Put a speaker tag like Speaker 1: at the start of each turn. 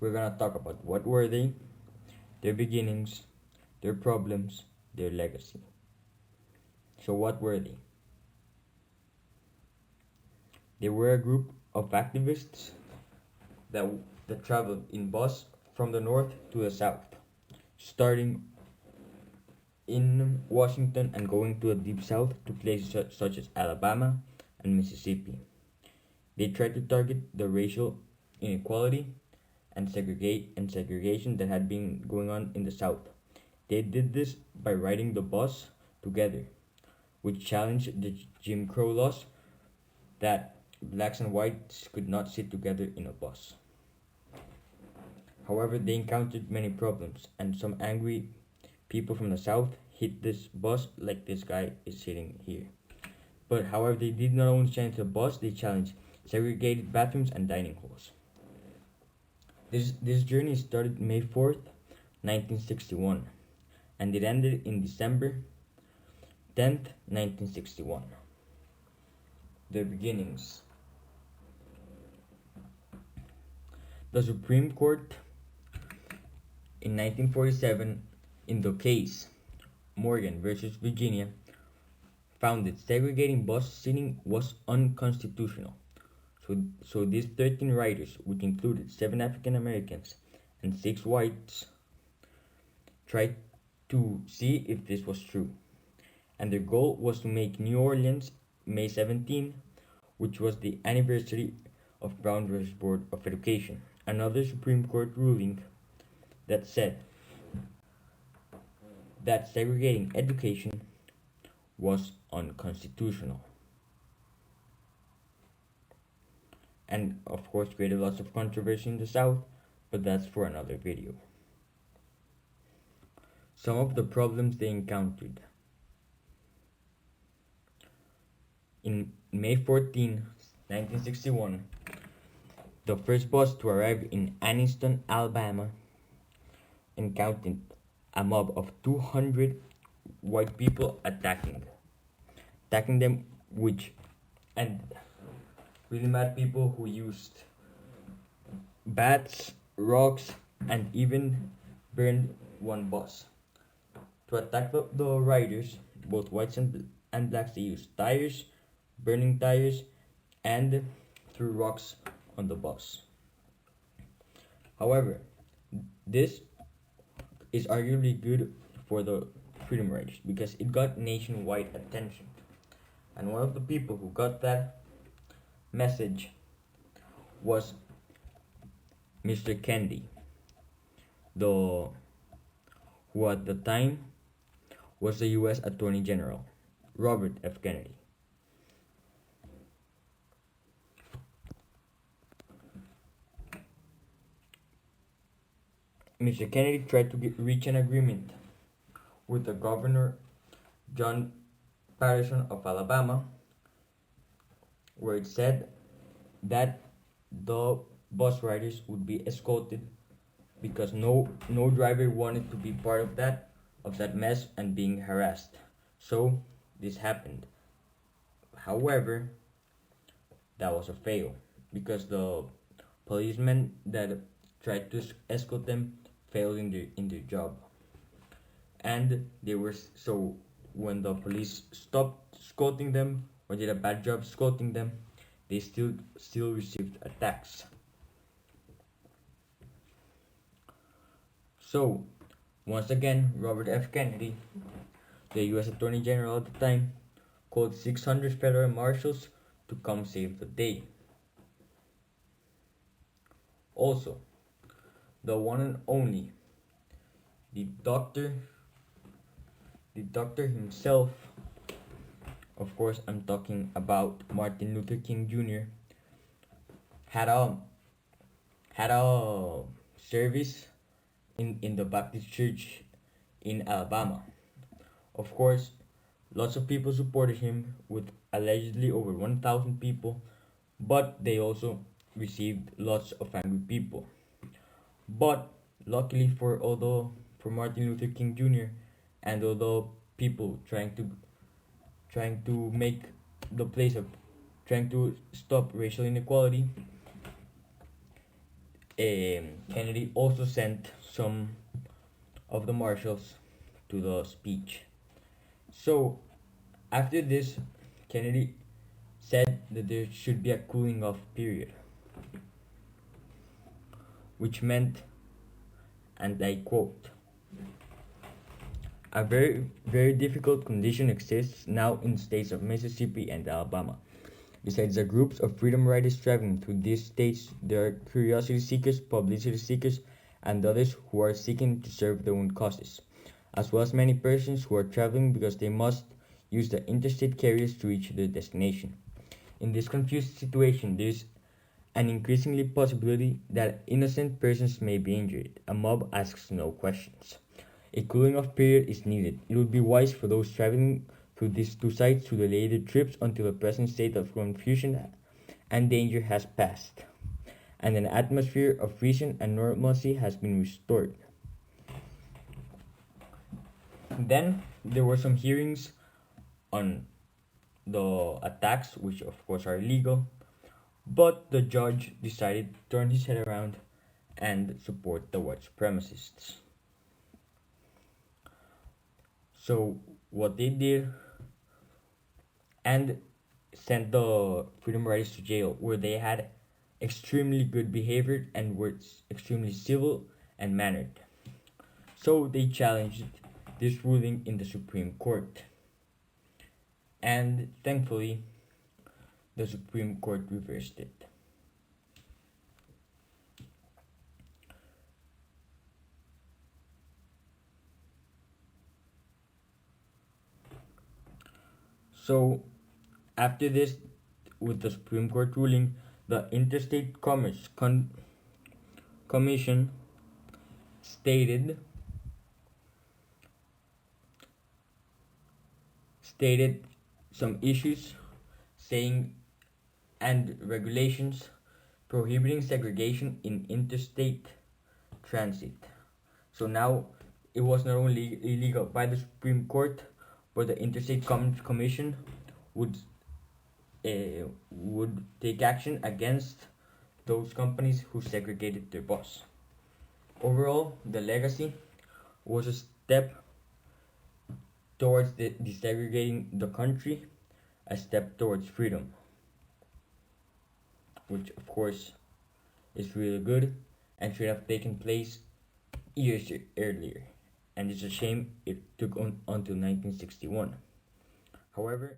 Speaker 1: We're gonna talk about what were they, their beginnings, their problems, their legacy. So, what were they? They were a group of activists that, that traveled in bus from the north to the south, starting in Washington and going to the deep south to places such as Alabama and Mississippi. They tried to target the racial inequality and segregation that had been going on in the South. They did this by riding the bus together, which challenged the Jim Crow laws that blacks and whites could not sit together in a bus. However, they encountered many problems, and some angry people from the South hit this bus like this guy is sitting here. But however, they did not only challenge the bus, they challenged segregated bathrooms and dining halls. This journey started May 4th, 1961, and it ended in December 10th, 1961. Their beginnings. The Supreme Court in 1947, in the case Morgan versus Virginia, found that segregating bus seating was unconstitutional. So these 13 writers, which included 7 African Americans and 6 whites, tried to see if this was true. And their goal was to make New Orleans May 17, which was the anniversary of Brown versus Board of Education, another Supreme Court ruling that said that segregating education was unconstitutional. And of course created lots of controversy in the South, but that's for another video. Some of the problems they encountered. In May 14, 1961, the first bus to arrive in Anniston, Alabama, encountered a mob of 200 white people attacking them, and really mad people who used bats, rocks, and even burned one bus. To attack the riders, both whites and blacks, they used tires, burning tires, and threw rocks on the bus. However, this is arguably good for the freedom riders because it got nationwide attention. And one of the people who got that message was Mr. Kennedy, who at the time was the U.S. Attorney General, Robert F. Kennedy. Mr. Kennedy tried to reach an agreement with the governor, John Patterson of Alabama, where it said that the bus riders would be escorted because no driver wanted to be part of that mess and being harassed. So this happened. However, that was a fail because the policemen that tried to escort them failed in their job, and they were so when the police stopped escorting them or did a bad job escorting them, they still received attacks. So once again, Robert F. Kennedy, the U.S. Attorney General at the time, called 600 federal marshals to come save the day. Also, the one and only, the doctor himself, of course I'm talking about Martin Luther King Jr., had a service in the Baptist church in Alabama. Of course, lots of people supported him with allegedly over 1,000 people, but they also received lots of angry people. But luckily for Martin Luther King Jr. and all the people trying to make the place up, trying to stop racial inequality, Kennedy also sent some of the marshals to the speech. So after this, Kennedy said that there should be a cooling off period, which meant, and I quote, a very difficult condition exists now in the states of Mississippi and Alabama. Besides the groups of freedom riders traveling through these states, there are curiosity seekers, publicity seekers, and others who are seeking to serve their own causes, as well as many persons who are traveling because they must use the interstate carriers to reach their destination. In this confused situation, there is an increasingly possibility that innocent persons may be injured. A mob asks no questions. A cooling off period is needed. It would be wise for those traveling through these two sites to delay their trips until the present state of confusion and danger has passed, and an atmosphere of reason and normalcy has been restored. Then there were some hearings on the attacks, which of course are illegal, but the judge decided to turn his head around and support the white supremacists. So what they did, and sent the freedom riders to jail, where they had extremely good behavior and were extremely civil and mannered. So they challenged this ruling in the Supreme Court, and thankfully the Supreme Court reversed it. So after this, with the Supreme Court ruling, the Interstate Commerce Commission stated some issues, saying, and regulations prohibiting segregation in interstate transit. So now it was not only illegal by the Supreme Court, but the Interstate Commerce Commission would take action against those companies who segregated their bus. Overall, the legacy was a step towards desegregating the country, a step towards freedom, which of course is really good and should have taken place years earlier. And it's a shame it took on until 1961. However,